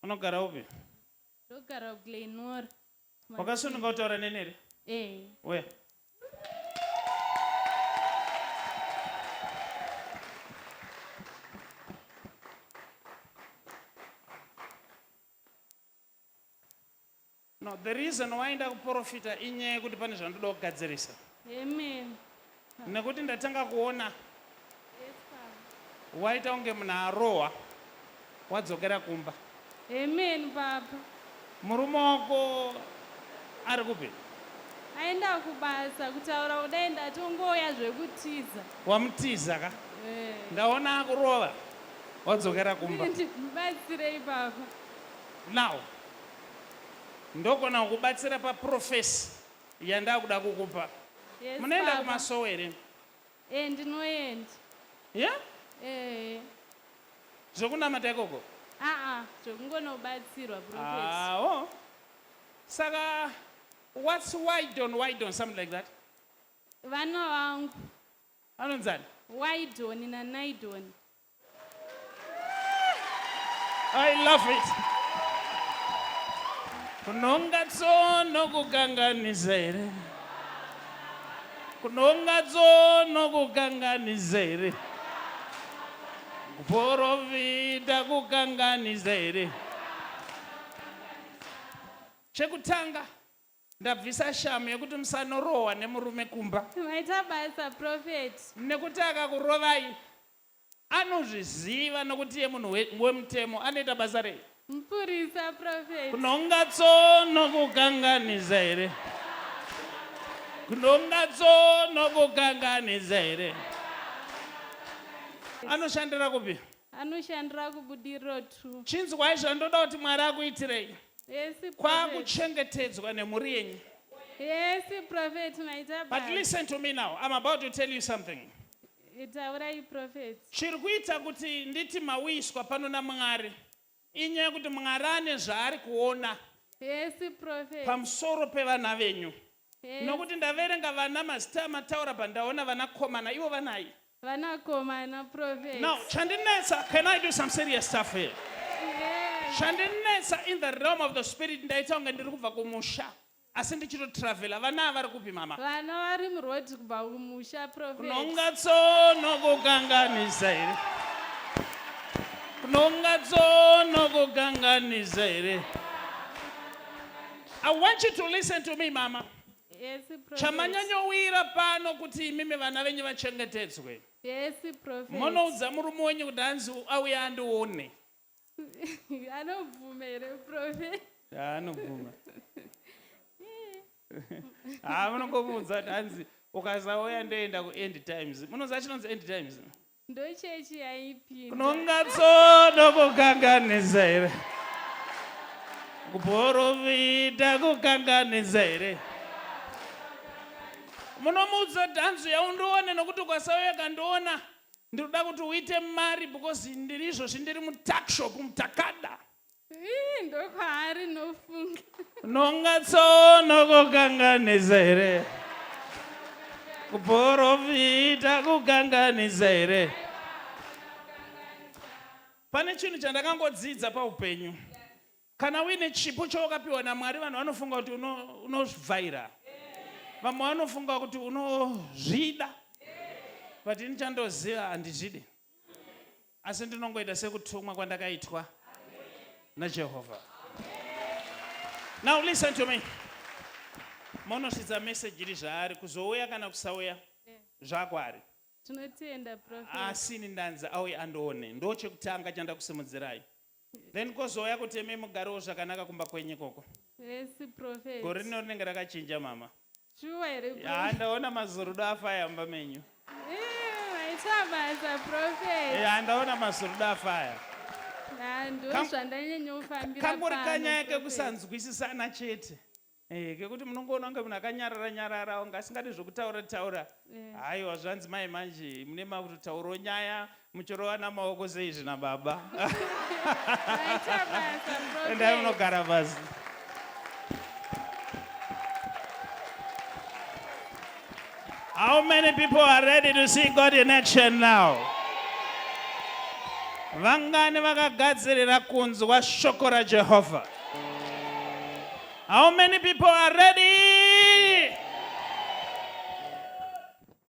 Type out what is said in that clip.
Unogara upi? Ndogara kuGlenmore. Wakasununga kutaura nenere? Where? No, the reason why ndakuprofita inyaya yekuti pane zvandoda kugadzirisa. Amen. Nekuti ndatanga kuona Yes, Papa. waita unge munhu arohwa wadzokera kumba. Amen, Papa. Murume wako ari kupi? Aenda kubasa kutaura kudai ndatongoya zvekutiza. Wamutiza ka? Ndaona akurova wadzokera kumba. Mubatsirei, Papa. Now, ndokona kubatsira paprofesi yandakuda kukupa. Yes, Munoenda Papa. kumasowe here? Ndinoenda. Yeah? Zvokunamata ikoko? Zvokungonobatsirwa, Prophet. Oh. Saka, what's wide on, something like that? Vana vangu. Anonzani? Waidoni naNaidoni. I love it. Kunhonga tsono kukanganisa here. Kunhonga tsono kukanganisa here. Kuprofita kukanganisa here. Chekutanga ndabvisa shamu yekuti musanorohwa nemurume kumba. Maita basa, Prophet. Nekuti akakurovai anozviziva nokuti iye munhu wemutemo anoita basa rei? Mupurisa, Prophet. Kunhonga tsono kukanganisa here. Kunhonga tsono kukanganisa here. Anoshandira kupi? Anoshandira kuBudiriro 2. Chinzwai zvandoda kuti Mwari akuitirei. Yes, Prophet. Kwakuchengetedzwa nemhuri yenyu. Yes, Prophet. Maita basa. But listen to me now. I'm about to tell you something. Itaurai, Prophet. Chiri kuita kuti nditi mawiswa pano naMwari inyaya yekuti Mwari ane zvaari kuona Yes, Prophet. pamusoro pevana venyu. Yes. Nokuti ndaverenga vana mazita amataura pandaona vanakomana, ivo vanai. Vanakomana, Prophet. Now, chandinetsa, can I do some serious stuff here? Yes. Chandinetsa in the realm of the spirit ndaita unge ndiri kubva kumusha. Asi ndichitotravela, vana vari kupi mama? Vana vari murodi kubva kumusha, Prophet. Kunhonga tsono kukanganisa here. Kunhonga tsono kukanganisa here. I want you to listen to me, mama. Yes, Prophet. Chamanyanyowira pano kuti imimi vana venyu vachengetedzwe. Yes, Prophet. Munoudza murume wenyu kuti hanzi auye andione. Anobvuma here, Prophet. Anobvuma. Munongomuudza kuti hanzi ukasauya ndoenda kuEnd Times. Munoziva chinonzi End Times? Ndochechi yaipinda. Kunhonga tsono kukanganisa here. Kuprofita kukanganisa here. Munomuudza kuti hanzi yaundione nokuti ukasauya kandiona ndinoda kuti uite mari because ndiri izvozvi ndiri mutakshop mutakada. Ndokwaari nofunga. Kunhonga tsono kukanganisa here. Kuprofita kukanganisa here. Pane chinhu chandakangodzidza paupenyu. Kana uine chipo chawakapiwa naMwari vanhu vanofunga kuti unovhaira. Vamwe vanofunga kuti unozvida. But ini chandoziva handizvidi. Asi ndinongoita sekutumwa kwandakaitwa naJehovha. Now listen to me. Monosvitsa message iri zvaari kuzouya kana kusauya zvakwari. Tinotenda, Prophet. Asi ini ndanzi auye andione. Ndo chekutanga chandakusimudzirai. Then kozouya kuti imi mugarewo zvakanaka kumba kwenyu ikoko. Yes, Prophet. Gore rino rinenge rakachinja mama. Sure here, Prophet. Ndaona mazurudo afaya mumba menyu. Maita basa, Prophet. Ndaona mazurudo afaya. Ndozvandanyanyofambira Kangori kanyaya kekusanzwisisana chete. Kekuti munongoona kunge munhu akanyarara unga asingadi zvokutaura. Haiwa zvanzi mai manje mune makutaurawo nyaya muchirova namaoko seizvi nababa. Maita basa, Prophet. Endai munogara pasi. How many people are ready to see God in action now? Vangani vakagadzirira kunzwa shoko raJehovha? How many people are ready?